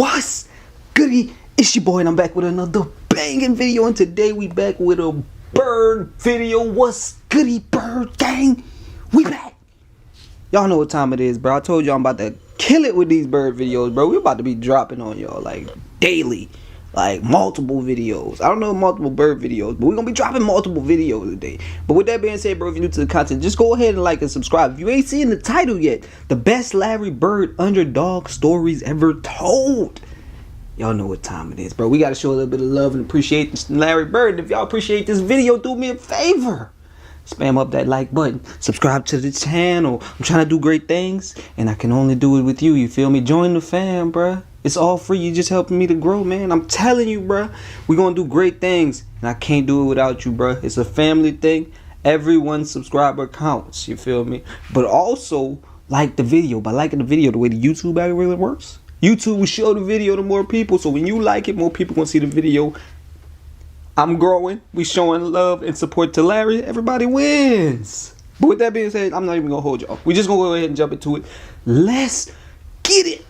What's goody? It's your boy and I'm back with another banging video, and today we back with a bird video. What's goody, bird gang? We back. Y'all know what time it is, bro. I told y'all I'm about to kill it with these bird videos, bro. We're about to be dropping on y'all like daily, like multiple videos. I don't know multiple bird videos, but we're gonna be dropping multiple videos today. But with that being said, bro, if you're new to the content, just go ahead and like and subscribe. If you ain't seen the title yet, the best Larry Bird underdog stories ever told. Y'all know what time it is, bro. We gotta show a little bit of love and appreciation to Larry Bird. If y'all appreciate this video, do me a favor. Spam up that like button. Subscribe to the channel. I'm trying to do great things, and I can only do it with you. You feel me? Join the fam, bruh. It's all free. You just helping me to grow, man. I'm telling you, bruh. We're going to do great things, and I can't do it without you, bruh. It's a family thing. Every subscriber counts. You feel me? But also, like the video. By liking the video, the way the YouTube algorithm works, YouTube will show the video to more people. So when you like it, more people going to see the video. I'm growing. We showing love and support to Larry. Everybody wins. But with that being said, I'm not even going to hold y'all. We just going to go ahead and jump into it. Let's get it.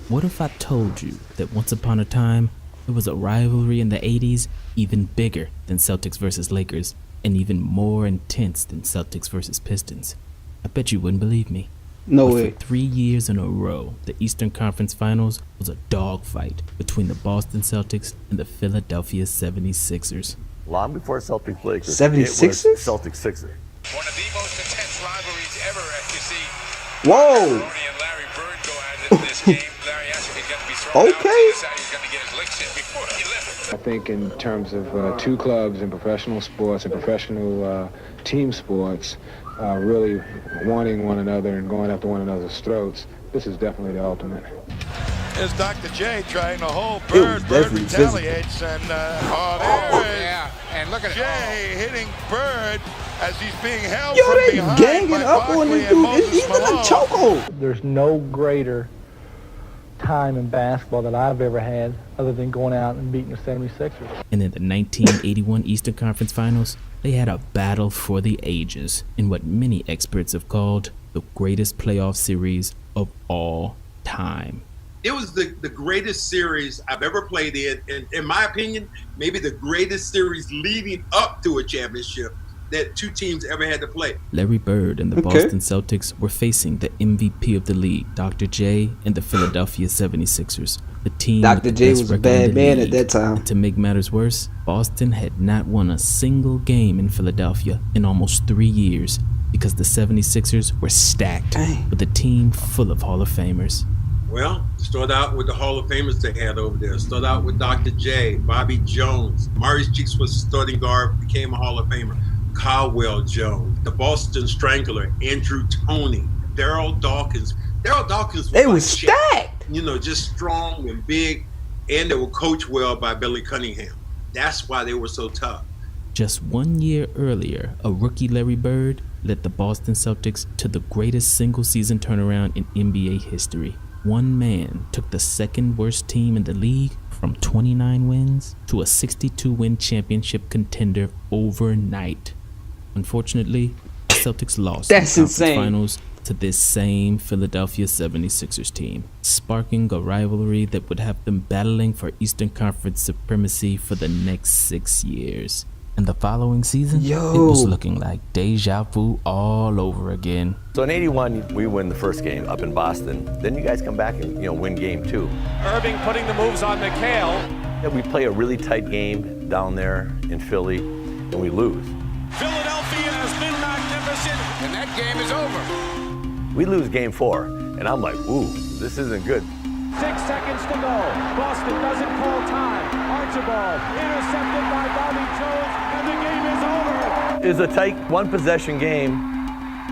What if I told you that once upon a time, there was a rivalry in the 80s even bigger than Celtics versus Lakers and even more intense than Celtics versus Pistons? I bet you wouldn't believe me. No but way. For 3 years in a row, the Eastern Conference Finals was a dogfight between the Boston Celtics and the Philadelphia 76ers. Long before Celtics Lakers, 76ers? it was Celtics Sixers. One of the most intense rivalries ever, as you see. Whoa. Maroney and Larry Bird go at it in this game. Larry asked if he's going to be thrown out. Okay. He decided he's going to get his licks in before he left. I think in terms of two clubs in professional sports and professional team sports, really wanting one another and going after one another's throats, this is definitely the ultimate. Is Dr. J trying to hold It was Bird? Bird definitely retaliates, and Yeah, and look at Jay hitting Bird as he's being held Yo, from they behind ganging by up on Barkley this and dude. Moses He's in a Malone. chokehold. There's no greater time in basketball that I've ever had other than going out and beating the 76ers. And in the 1981 Eastern Conference Finals, they had a battle for the ages in what many experts have called the greatest playoff series of all time. It was the greatest series I've ever played in my opinion, maybe the greatest series leading up to a championship that two teams ever had to play. Larry Bird and the Boston Celtics were facing the MVP of the league, Dr. J, and the Philadelphia 76ers, the team Dr. with the J best was a record bad in the man at league. that time. And to make matters worse, Boston had not won a single game in Philadelphia in almost 3 years because the 76ers were stacked Dang. with a team full of Hall of Famers. Well, start out with the Hall of Famers they had over there. Start out with Dr. J, Bobby Jones. Maurice Cheeks was starting guard, became a Hall of Famer. Caldwell Jones, the Boston Strangler, Andrew Toney, Daryl Dawkins. Daryl Dawkins They like was stacked. You know, just strong and big, and they were coached well by Billy Cunningham. That's why they were so tough. Just 1 year earlier, a rookie Larry Bird led the Boston Celtics to the greatest single-season turnaround in NBA history. One man took the second worst team in the league from 29 wins to a 62-win championship contender overnight. Unfortunately, the Celtics lost That's the conference insane. finals to this same Philadelphia 76ers team, sparking a rivalry that would have them battling for Eastern Conference supremacy for the next 6 years. And the following season, it was looking like deja vu all over again. So in '81, we win the first game up in Boston. Then you guys come back and win game 2. Irving putting the moves on McHale. Yeah, we play a really tight game down there in Philly, and we lose. Philadelphia has been magnificent, and that game is over. We lose game 4, and I'm like, ooh, this isn't good. 6 seconds to go. Boston doesn't call time. Archibald intercepted by Bobby Jones, and the game is over. It's a tight one-possession game,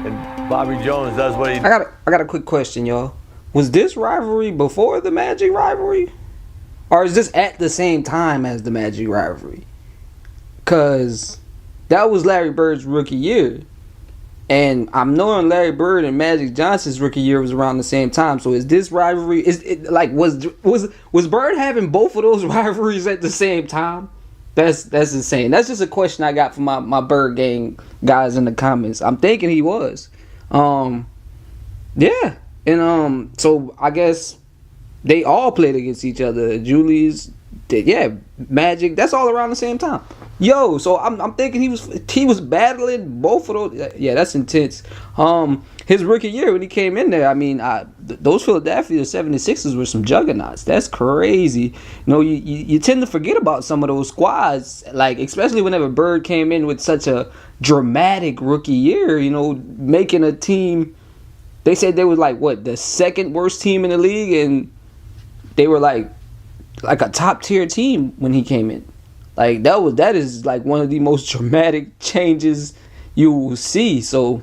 and Bobby Jones does what he... I got a quick question, y'all. Was this rivalry before the Magic rivalry? Or is this at the same time as the Magic rivalry? Because that was Larry Bird's rookie year. And I'm knowing Larry Bird and Magic Johnson's rookie year was around the same time. So is this rivalry, was Bird having both of those rivalries at the same time? That's insane. That's just a question I got from my Bird gang guys in the comments. I'm thinking he was. Yeah. And so I guess They all played against each other. Julius, yeah, Magic. That's all around the same time. Yo, so I'm thinking he was battling both of those. Yeah, that's intense. His rookie year when he came in there, I mean, those Philadelphia 76ers were some juggernauts. That's crazy. You know, you tend to forget about some of those squads, like especially whenever Bird came in with such a dramatic rookie year. You know, making a team. They said they was like what, the second worst team in the league, and they were like a top tier team when he came in. Like that is like one of the most dramatic changes you will see. So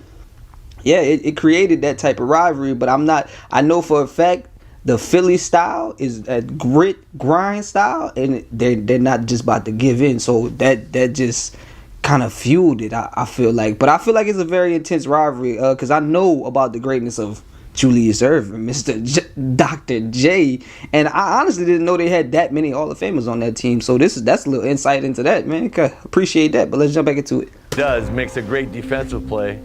yeah, it created that type of rivalry. But I know for a fact the Philly style is a grit grind style, and they're not just about to give in. So that just kind of fueled it. I feel like, but I feel like it's a very intense rivalry because I know about the greatness of Julius Erving, Dr. J, and I honestly didn't know they had that many Hall of Famers on that team. So that's a little insight into that, man. Appreciate that. But let's jump back into it. Makes a great defensive play.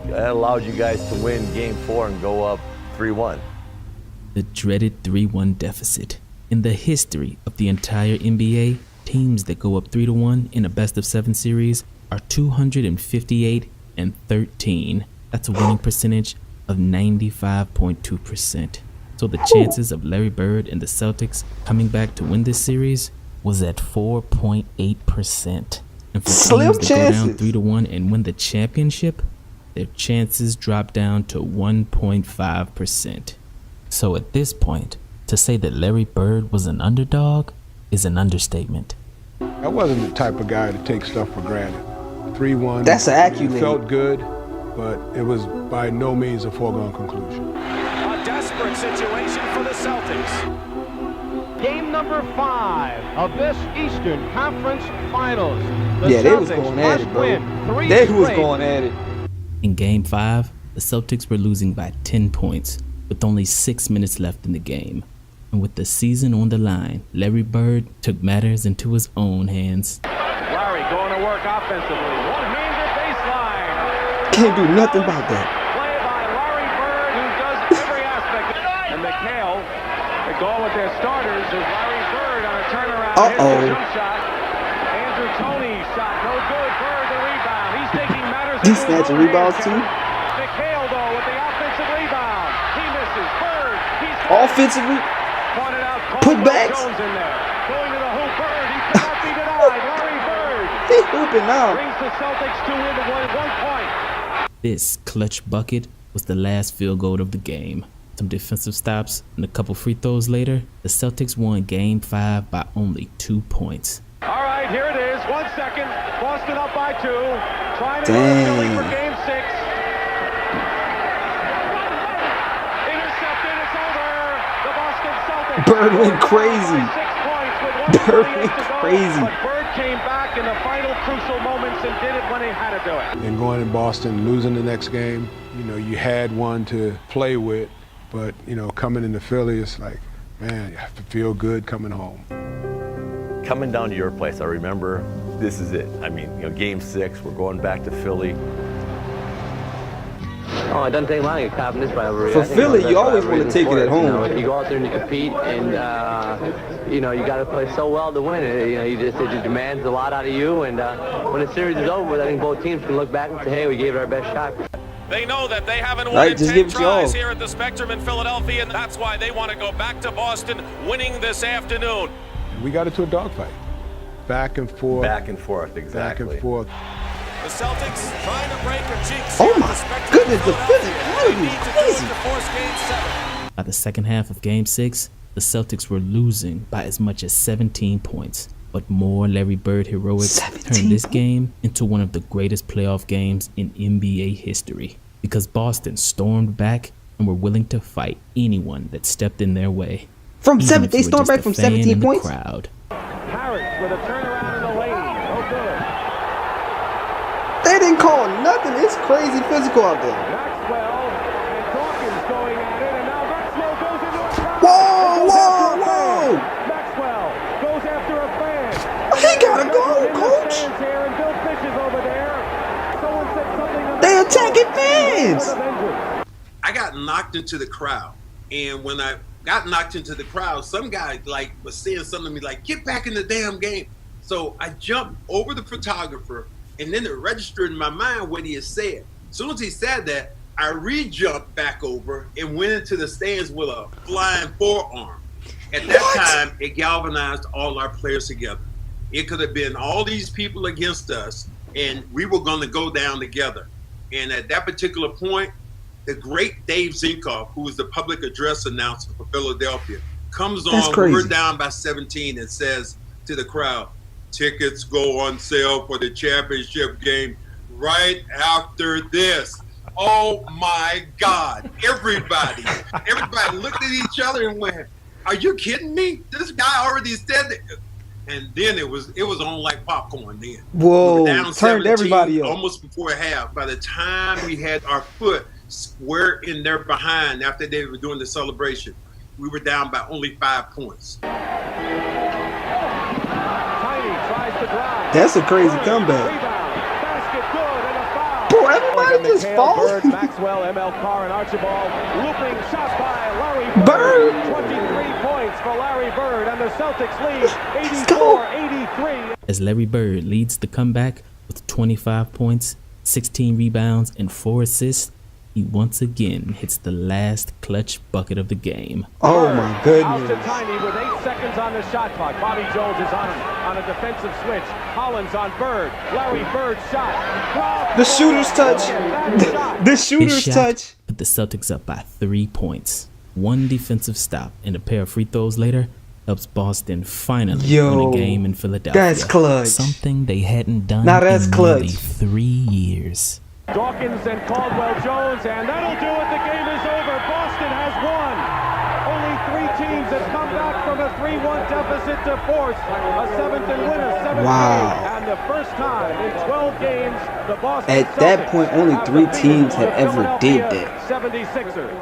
That allowed you guys to win Game 4 and go up 3-1. The dreaded 3-1 deficit. In the history of the entire NBA, teams that go up 3-1 in a best-of-7 series are 258-13. That's a winning percentage of 95.2%. So the chances of Larry Bird and the Celtics coming back to win this series was at 4.8%. And for Slim teams that go down chances. 3-1 and win the championship, their chances drop down to 1.5%. So at this point, to say that Larry Bird was an underdog is an understatement. I wasn't the type of guy to take stuff for granted. 3-1. That's an accolade. It felt good, but it was by no means a foregone conclusion. A desperate situation for the Celtics. Game number 5 of this Eastern Conference Finals. Yeah, they was going at it, bro. They was going at it. In Game 5, the Celtics were losing by 10 points with only 6 minutes left in the game. And with the season on the line, Larry Bird took matters into his own hands. Larry going to work offensively. One-handed baseline. Can't do nothing about that. Play by Larry Bird, who does every aspect. And McHale, they're going with their starters, is Larry Bird on a turnaround. Hits the jump shot. Andrew Toney's shot, no good. Bird the rebound. He's taking matters. He's snatching rebounds too. McHale though with the offensive rebound. He misses. Bird. He's Offensively, pointed out. put backs. Jones in there. Going to the hoop. Bird. He cannot be denied. Larry Bird He hooping now. brings the Celtics to win the 1 point. This clutch bucket was the last field goal of the game. Some defensive stops and a couple free throws later, the Celtics won Game 5 by only 2 points. All right, here it is. 1 second. Boston up by 2. Trying to go Philly for Game 6. Intercepted. It's over. The Boston Celtics. Bird went crazy. 6 points with Bird 1:28 went to go. crazy. But Bird came back in the final crucial moments and did it when he had to do it. And going in Boston, losing the next game, you know, you had one to play with, but, you know, coming into Philly, it's like, man, you have to feel good coming home. Coming down to your place, I remember this is it. I mean, you know, Game 6, we're going back to Philly. Oh, it doesn't take long to get caught in this rivalry. For Philly, you always want to take it at home. You know, you go out there and you compete, and you know, you got to play so well to win. You know, it just demands a lot out of you. And when the series is over, I think both teams can look back and say, hey, we gave it our best shot. They know that they haven't won Right, in just 10 give it to y'all. tries here at the Spectrum in Philadelphia, and that's why they want to go back to Boston, winning this afternoon. We got into a dogfight. Back and forth. Back and forth, exactly. Back and forth. The Celtics trying to break a jinx. Oh here at my the Spectrum goodness, in the Philadelphia. Philly They quality need is to do it crazy. to force Game 7. By the second half of Game 6, the Celtics were losing by as much as 17 points. But more Larry Bird heroics 17 turned this points? game into one of the greatest playoff games in NBA history. Because Boston stormed back and were willing to fight anyone that stepped in their way. From Even seven, if they you were stormed just back a from fan in 17 the points. crowd. Harris with a turnaround in the lane. No good. They didn't call nothing. It's crazy physical out there. Maxwell and Dawkins going at it, and now Maxwell goes into a crowd. Whoa, whoa, whoa! Maxwell goes after a fan. He gotta go, coach. Fans here, and Bill Fish is over there. Someone said something. They attacking fans. I got knocked into the crowd, and when I got knocked into the crowd. Some guy like was saying something to me like, "Get back in the damn game." So I jumped over the photographer, and then it registered in my mind what he had said. As soon as he said that, I re-jumped back over and went into the stands with a flying forearm. At that time, it galvanized all our players together. It could have been all these people against us, and we were going to go down together. And at that particular point, the great Dave Zinkoff, who was the public address announcer for Philadelphia, comes on. We're down by 17 and says to the crowd, "Tickets go on sale for the championship game right after this." Oh my God! Everybody looked at each other and went, "Are you kidding me? This guy already said that." And then it was on like popcorn. Then whoa, we were down turned 17, everybody up almost before half. By the time we had our foot square in their behind after they were doing the celebration, we were down by only 5 points. That's a crazy comeback. Bro, everybody just falls. Maxwell, ML Carr, and Archibald. Looping shot by Larry Bird. 23 points for Larry Bird, and the Celtics lead 84-83. As Larry Bird leads the comeback with 25 points, 16 rebounds, and 4 assists, he once again hits the last clutch bucket of the game. Oh my goodness. Out to Tiny with 8 seconds on the shot clock. Bobby Jones is on a defensive switch. Hollins on Bird. Larry Bird shot. The shooter's touch. The shooter's touch. Put the Celtics up by 3 points. One defensive stop and a pair of free throws later helps Boston finally win a game in Philadelphia. That's clutch. Something they hadn't done that's in clutch. nearly 3 years. Dawkins and Caldwell Jones, and that'll do it. The game is over. Boston has won. Only 3 teams have come back from a 3-1 deficit to force a 7th and win a 7th game. And the first time in 12 games, the Boston At that point, only 3 teams had ever did that. 76ers.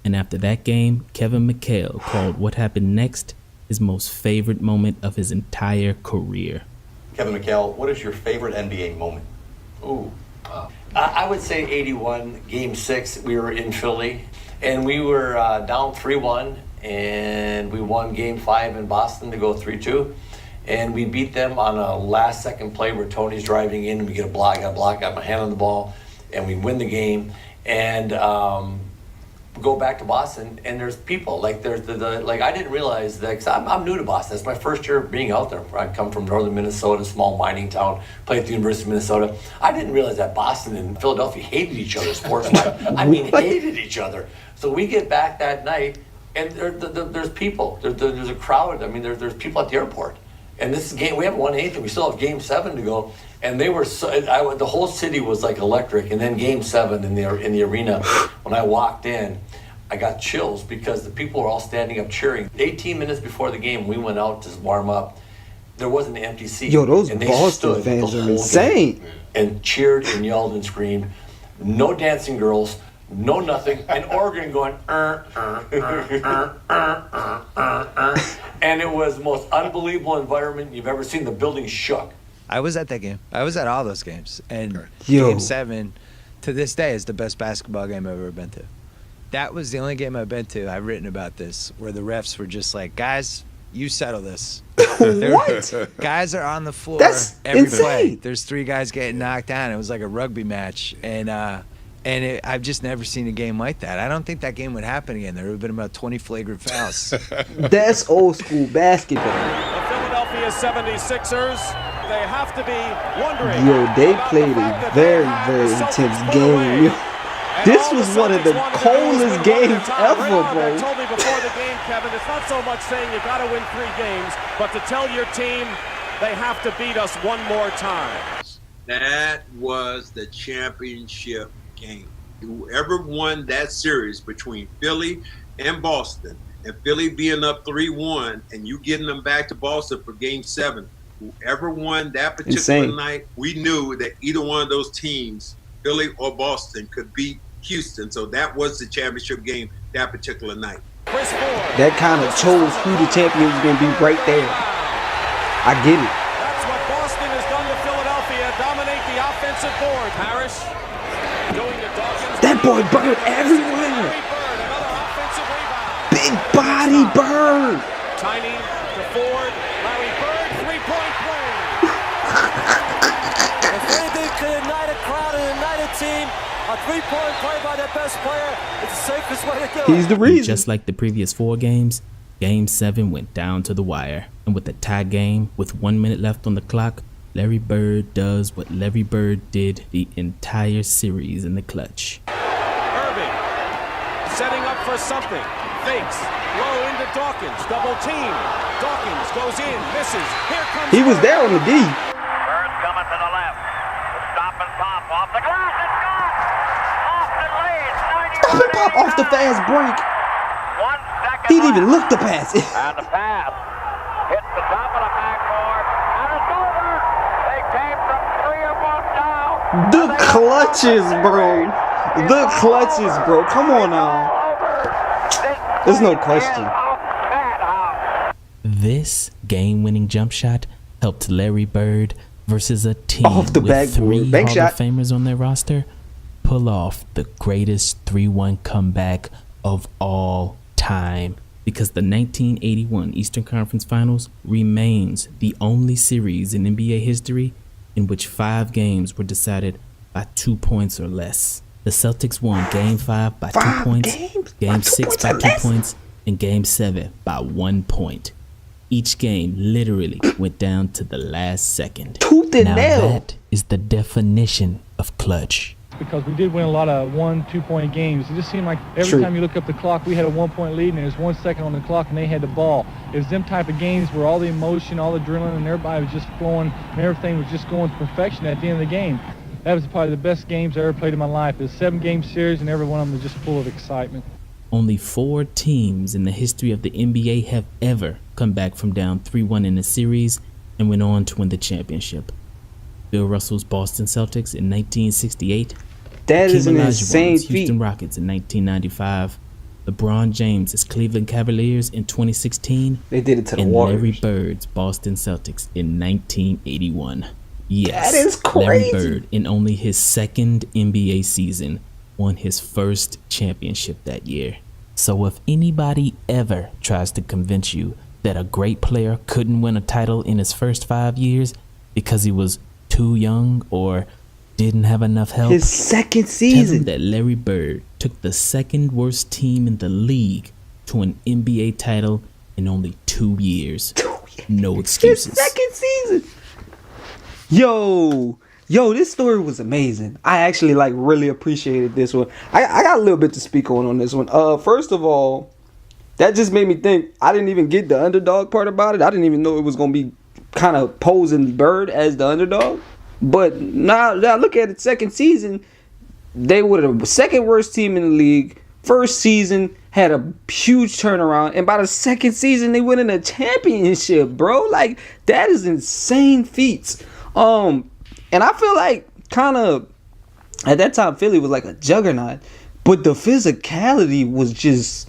And after that game, Kevin McHale called what happened next his most favorite moment of his entire career. Kevin McHale, what is your favorite NBA moment? Ooh. I would say 81, Game 6. We were in Philly, and we were down 3-1, and we won Game 5 in Boston to go 3-2. And we beat them on a last-second play where Tony's driving in, and we get a block, got my hand on the ball, and we win the game. And go back to Boston, and there's people like there's like I didn't realize that, cause I'm new to Boston. It's my first year being out there. I come from northern Minnesota, small mining town, played at the University of Minnesota. I didn't realize that Boston and Philadelphia hated each other sports-wise. I mean, hated each other. So we get back that night, and there's people. There's a crowd. I mean, there's people at the airport. And this is game. We haven't won anything. We still have Game 7 to go. And they were the whole city was like electric. And then Game 7 in the arena, when I walked in, I got chills because the people were all standing up cheering. 18 minutes before the game, we went out to warm up. There wasn't an empty seat. Yo, those and they Boston fans are insane. And cheered and yelled and screamed. No dancing girls, no nothing. And Oregon going, and it was the most unbelievable environment you've ever seen. The building shook. I was at that game. I was at all those games. And Yo. Game 7, to this day, is the best basketball game I've ever been to. That was the only game I've been to, I've written about this, where the refs were just like, guys, you settle this. What? Guys are on the floor That's every insane. play. There's 3 guys getting knocked down. It was like a rugby match. And I've just never seen a game like that. I don't think that game would happen again. There would have been about 20 flagrant fouls. That's old school basketball. The Philadelphia 76ers, they have to be wondering. Yo, they played a very, very intense game. This was one of the coldest games ever, bro. Told me before the game, Kevin, it's not so much saying you got to win 3 games, but to tell your team they have to beat us one more time. That was the championship game. Whoever won that series between Philly and Boston, and Philly being up 3-1, and you getting them back to Boston for Game 7, whoever won that particular night, we knew that either one of those teams, Philly or Boston, could beat Houston. So that was the championship game that particular night. That kind of chose who the champion was going to be right there. I get it. That's what Boston has done to Philadelphia. Dominate the offensive board. Parrish doing the Dawkins. That boy Bird everywhere. Another offensive rebound. Big body Bird. Tiny to Ford. Larry Bird, three-point play. If anything could ignite a crowd and ignite a team, a three-point play by their best player, it's the safest way to do it. He's the reason. And just like the previous 4 games, Game 7 went down to the wire. And with a tie game with 1 minute left on the clock, Larry Bird does what Larry Bird did the entire series in the clutch. Irving setting up for something. Fakes. Low into Dawkins. Double team. Dawkins goes in. Misses. Here comes He was there on the D. Bird's coming to the left. Stop and pop off the glass. It's gone. Austin leads. Stop and pop off the fast break. 1 second. He didn't even look to pass it. And the pass hits the top of the backboard. And it's over. They came from 3 or 1 down. The clutches, bro. The clutches, bro. Come on now. There's no question. This game-winning jump shot helped Larry Bird versus a team Off the with backboard. 3 Bank Hall shot. of Famers on their roster pull off the greatest 3-1 comeback of all time, because the 1981 Eastern Conference Finals remains the only series in NBA history in which 5 games were decided by 2 points or less. The Celtics won Game 5 by 2 points, Game 6 by 2 points, and Game 7 by 1 point. Each game literally went down to the last second. Tooth and now nail. that is the definition of clutch. Because we did win a lot of 1-2 point games. It just seemed like every time you look up the clock, we had a 1 point lead and there's 1 second on the clock and they had the ball. It was them type of games where all the emotion, all the adrenaline, and everybody was just flowing and everything was just going to perfection at the end of the game. That was probably the best games I ever played in my life. It was a 7-game series and every one of them was just full of excitement. Only 4 teams in the history of the NBA have ever come back from down 3-1 in a series and went on to win the championship. Bill Russell's Boston Celtics in 1968. That is an Hakeem insane Olajuwon's Houston feat. Rockets in 1995. LeBron James's Cleveland Cavaliers in 2016. They did it to the and Warriors. Larry Bird's Boston Celtics in 1981. Yes, That is Larry crazy. Bird, in only his 2nd NBA season, won his first championship that year. So if anybody ever tries to convince you that a great player couldn't win a title in his first 5 years because he was too young or didn't have enough help, His 2nd tell season. him that Larry Bird took the 2nd worst team in the league to an NBA title in only 2 years. No His excuses. 2nd season. Yo, this story was amazing. I actually really appreciated this one. I got a little bit to speak on this one. First of all, that just made me think. I didn't even get the underdog part about it. I didn't even know it was gonna be kind of posing Bird as the underdog. But now look at it. 2nd season, they were the 2nd worst team in the league. 1st season had a huge turnaround, and by the 2nd season, they win in a championship, bro. Like, that is insane feats. And I feel like kind of at that time Philly was like a juggernaut, but the physicality was just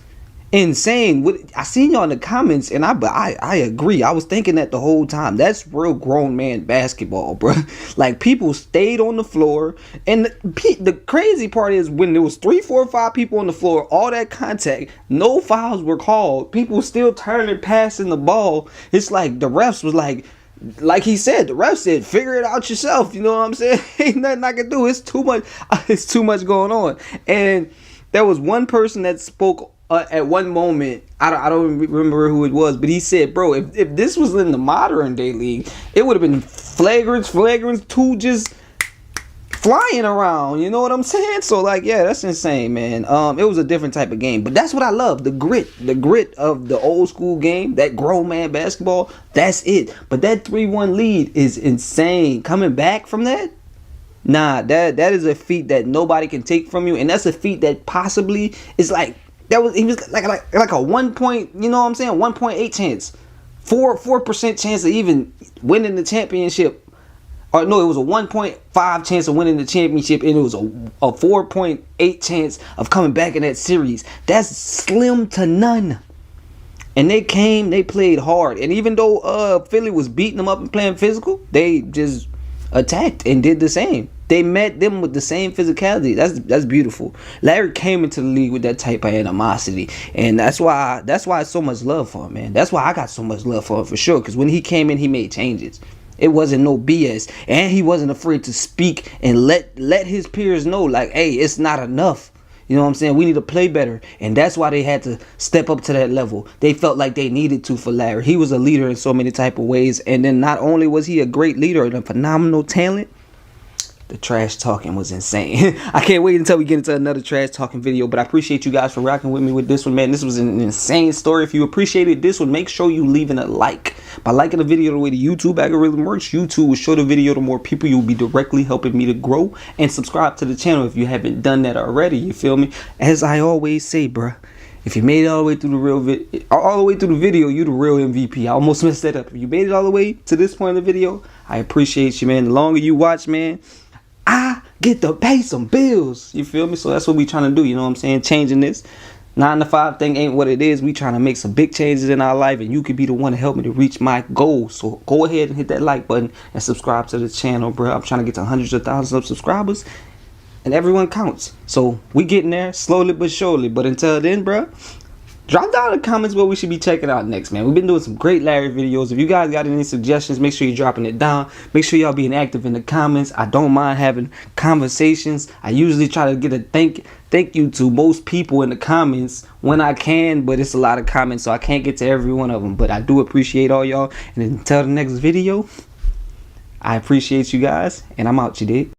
insane. I seen y'all in the comments, and I agree. I was thinking that the whole time. That's real grown man basketball, bro. Like, people stayed on the floor, and the crazy part is when there was 3, 4, 5 people on the floor, all that contact, no fouls were called. People still turning, passing the ball. It's like the refs was like he said, the ref said, figure it out yourself. You know what I'm saying? Ain't nothing I can do. It's too much. It's too much going on. And there was one person that spoke at one moment. I don't remember who it was, but he said, bro, if this was in the modern day league, it would have been flagrants 2 just flying around. You know what I'm saying? So, yeah, that's insane, man. It was a different type of game, but that's what I love. The grit of the old school game, that grown man basketball. That's it. But that 3-1 lead is insane. Coming back from that, nah, that is a feat that nobody can take from you, and that's a feat that possibly is he was like a 1 point, you know what I'm saying, 1.8 chance, 4% chance of even winning the championship. Or no, it was a 1.5 chance of winning the championship, and it was a 4.8 chance of coming back in that series. That's slim to none. And they played hard. And even though Philly was beating them up and playing physical, they just attacked and did the same. they met them with the same physicality. That's beautiful. Larry came into the league with that type of animosity, and that's why it's so much love for him, man. That's why I got so much love for him, for sure. Because when he came in, he made changes. It wasn't no BS, and he wasn't afraid to speak and let his peers know, like, hey, it's not enough. You know what I'm saying? We need to play better. And that's why they had to step up to that level. They felt like they needed to for Larry. He was a leader in so many type of ways. And then not only was he a great leader and a phenomenal talent, the trash talking was insane. I can't wait until we get into another trash talking video. But I appreciate you guys for rocking with me with this one, man. This was an insane story. If you appreciated this one, make sure you leaving a like. By liking the video the way the YouTube algorithm works, YouTube will show the video to more people. You'll be directly helping me to grow. And subscribe to the channel if you haven't done that already. You feel me? As I always say, bruh, if you made it all the way through the video, you the real MVP. I almost messed that up. If you made it all the way to this point in the video, I appreciate you, man. The longer you watch, man, I get to pay some bills. You feel me? So that's what we trying to do. You know what I'm saying? Changing this 9-to-5 thing ain't what it is. We trying to make some big changes in our life, and you could be the one to help me to reach my goals. So go ahead and hit that like button and subscribe to the channel, bro. I'm trying to get to hundreds of thousands of subscribers, and everyone counts. So we getting there slowly but surely. But until then, bro, drop down in the comments what we should be checking out next, man. We've been doing some great Larry videos. If you guys got any suggestions, make sure you're dropping it down. Make sure y'all being active in the comments. I don't mind having conversations. I usually try to get a thank you to most people in the comments when I can, but it's a lot of comments, so I can't get to every one of them. But I do appreciate all y'all. And until the next video, I appreciate you guys, and I'm out, you dig?